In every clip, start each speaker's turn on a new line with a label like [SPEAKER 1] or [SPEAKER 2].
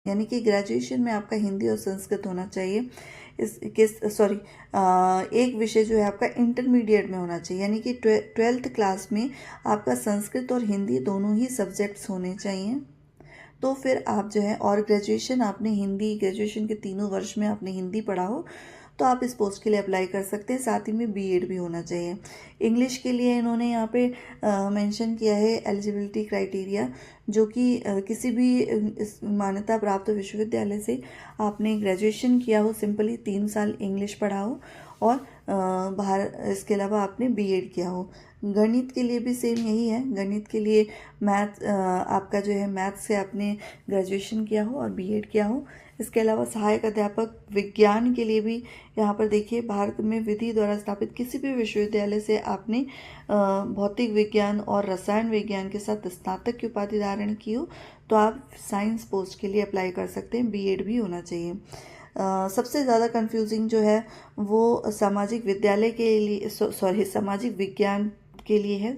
[SPEAKER 1] यानी कि ग्रेजुएशन में आपका हिंदी और संस्कृत होना चाहिए। एक विषय जो है आपका इंटरमीडिएट में होना चाहिए, यानी कि 12th क्लास में आपका संस्कृत और हिंदी दोनों ही सब्जेक्ट्स होने चाहिए। तो फिर आप जो है, और ग्रेजुएशन आपने हिंदी, ग्रेजुएशन के तीनों वर्ष में आपने हिंदी पढ़ा हो तो आप इस पोस्ट के लिए अप्लाई कर सकते हैं। साथ ही में बीएड भी होना चाहिए। इंग्लिश के लिए इन्होंने यहाँ पे मेंशन किया है एलिजिबिलिटी क्राइटेरिया, जो कि किसी भी इस मान्यता प्राप्त विश्वविद्यालय से आपने ग्रेजुएशन किया हो, सिंपली 3 साल इंग्लिश पढ़ा हो, और बाहर इसके अलावा आपने बीएड किया हो। गणित के लिए भी सेम यही है। गणित के लिए आपका जो है मैथ्स से आपने ग्रेजुएशन किया हो और बीएड किया हो। इसके अलावा सहायक अध्यापक विज्ञान के लिए भी यहाँ पर देखिए, भारत में विधि द्वारा स्थापित किसी भी विश्वविद्यालय से आपने भौतिक विज्ञान और रसायन विज्ञान के साथ स्नातक की उपाधि धारण की हो तो आप साइंस पोस्ट के लिए अप्लाई कर सकते हैं। बीएड भी होना चाहिए। सबसे ज़्यादा कंफ्यूजिंग जो है वो सामाजिक विद्यालय के लिए, सामाजिक विज्ञान के लिए है।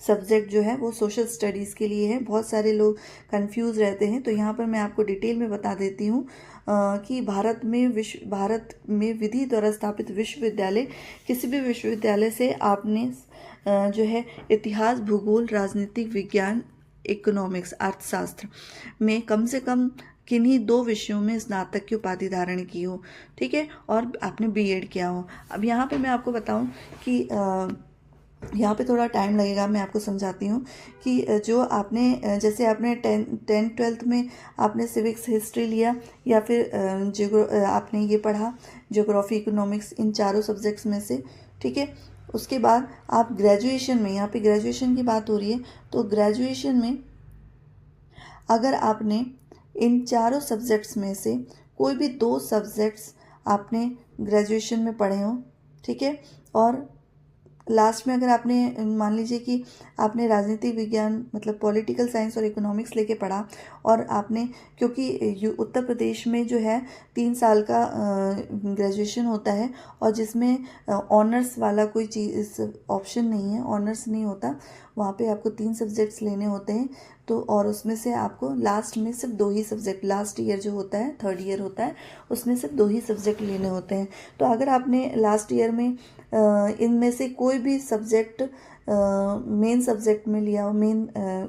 [SPEAKER 1] सब्जेक्ट जो है वो सोशल स्टडीज़ के लिए है। बहुत सारे लोग कंफ्यूज रहते हैं, तो यहाँ पर मैं आपको डिटेल में बता देती हूँ कि भारत में विधि द्वारा स्थापित विश्वविद्यालय, किसी भी विश्वविद्यालय से आपने जो है इतिहास, भूगोल, राजनीतिक विज्ञान, इकोनॉमिक्स, अर्थशास्त्र में कम से कम किन्हीं 2 विषयों में स्नातक की उपाधि धारण की हो, ठीक है, और आपने बीएड किया हो। अब यहाँ पे मैं आपको बताऊं कि यहाँ पे थोड़ा टाइम लगेगा, मैं आपको समझाती हूँ कि जो आपने, जैसे आपने 10th 12th में आपने सिविक्स, हिस्ट्री लिया, या फिर आपने ये पढ़ा ज्योग्राफी, इकोनॉमिक्स, इन चारों सब्जेक्ट्स में से, ठीक है। उसके बाद आप ग्रेजुएशन में, यहाँ पे ग्रेजुएशन की बात हो रही है, तो ग्रेजुएशन में अगर आपने इन चारों सब्जेक्ट्स में से कोई भी 2 सब्जेक्ट्स आपने ग्रेजुएशन में पढ़े हों, ठीक है, और लास्ट में अगर आपने, मान लीजिए कि आपने राजनीतिक विज्ञान मतलब पॉलिटिकल साइंस और इकोनॉमिक्स लेके पढ़ा, और आपने, क्योंकि उत्तर प्रदेश में जो है 3 साल का ग्रेजुएशन होता है, और जिसमें ऑनर्स वाला कोई चीज़ ऑप्शन नहीं है, ऑनर्स नहीं होता, वहाँ पे आपको 3 सब्जेक्ट्स लेने होते हैं। तो और उसमें से आपको लास्ट में सिर्फ 2 ही सब्जेक्ट, लास्ट ईयर जो होता है, 3rd ईयर होता है, उसमें सिर्फ 2 ही सब्जेक्ट लेने होते हैं। तो अगर आपने लास्ट ईयर में इनमें से कोई भी सब्जेक्ट मेन सब्जेक्ट में लिया हो,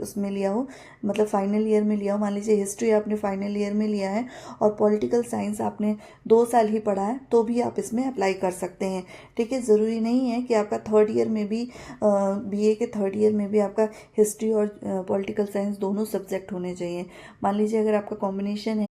[SPEAKER 1] उसमें लिया हो, मतलब फाइनल ईयर में लिया हो, मान लीजिए हिस्ट्री आपने फाइनल ईयर में लिया है और पॉलिटिकल साइंस आपने 2 साल ही पढ़ा है, तो भी आप इसमें अप्लाई कर सकते हैं, ठीक है। ज़रूरी नहीं है कि आपका 3rd ईयर में भी, बीए के 3rd ईयर में भी आपका हिस्ट्री और पॉलिटिकल साइंस दोनों सब्जेक्ट होने चाहिए। मान लीजिए अगर आपका कॉम्बिनेशन है